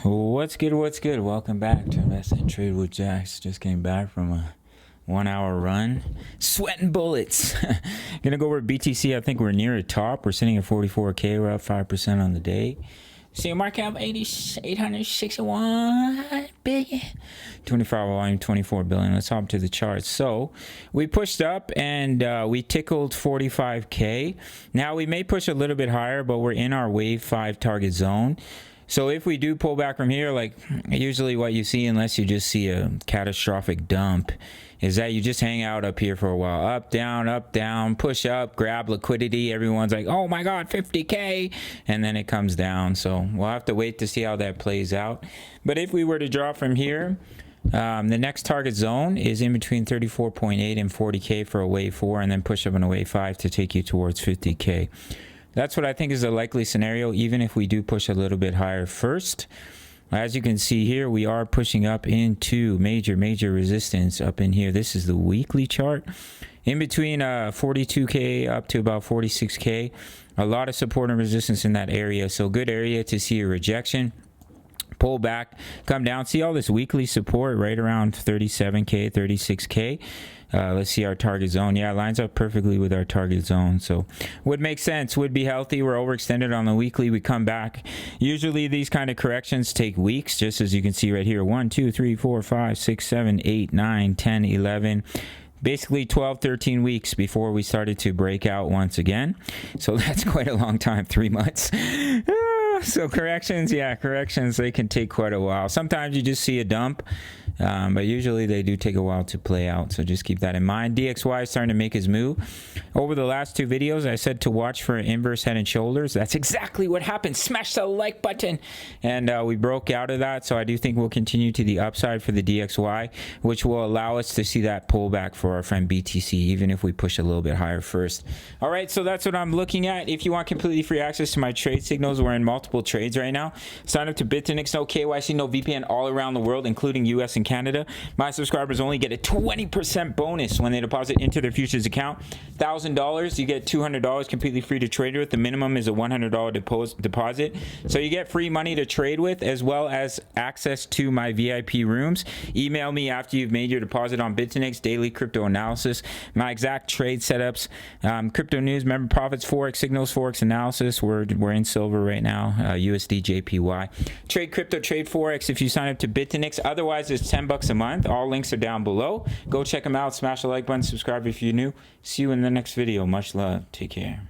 What's good? What's good? Welcome back to Invest and Trade with Jax. Just came back from a 1 hour run, sweating bullets. Gonna go over BTC. I think we're near a top. We're sitting at 44k. We're up 5% on the day. See a market cap 861 billion, 24 volume 24 billion. Let's hop to the charts. So we pushed up and we tickled 45k. Now we may push a little bit higher, but we're in our wave 5 target zone. So if we do pull back from here, like usually what you see, unless you just see a catastrophic dump, is that you just hang out up here for a while. Up, down, push up, grab liquidity. Everyone's like, oh my God, 50K. And then it comes down. So we'll have to wait to see how that plays out. But if we were to drop from here, the next target zone is in between 34.8 and 40K for a wave 4, and then push up on a wave 5 to take you towards 50K. That's what I think is a likely scenario, even if we do push a little bit higher first. As you can see here, we are pushing up into major resistance up in here. This is the weekly chart. In between 42K up to about 46K. A lot of support and resistance in that area. So good area to see a rejection. Pull back, come down. See all this weekly support right around 37K, 36K. Let's see our target zone. Yeah, it lines up perfectly with our target zone. So would make sense, would be healthy. We're overextended on the weekly. We come back. Usually these kind of corrections take weeks, just as you can see right here. 1, 2, 3, 4, 5, 6, 7, 8, 9, 10, 11. Basically 12, 13 weeks before we started to break out once again. So that's quite a long time, 3 months. So corrections, yeah, corrections, they can take quite a while. Sometimes you just see a dump, but usually they do take a while to play out. So just keep that in mind. DXY is starting to make his move. Over the last 2 videos, I said to watch for inverse head and shoulders. That's exactly what happened. Smash the like button. And we broke out of that. So I do think we'll continue to the upside for the DXY, which will allow us to see that pullback for our friend BTC, even if we push a little bit higher first. All right, so that's what I'm looking at. If you want completely free access to my trade signals, we're in multiple trades right now. Sign up to BITUNIX, no KYC, no VPN, all around the world, including US and Canada. My subscribers only get a 20% bonus when they deposit into their futures account. $1,000, you get $200 completely free to trade with. The minimum is a $100 deposit. So you get free money to trade with, as well as access to my VIP rooms. Email me after you've made your deposit on BITUNIX, daily crypto analysis, my exact trade setups, crypto news, member profits, Forex signals, Forex analysis. We're in silver right now, USD, JPY. Trade crypto, trade Forex if you sign up to BITUNIX. Otherwise, it's $10 a month. All links are down below. Go check them out. Smash the like button. Subscribe if you're new. See you in the next video. Much love. Take care.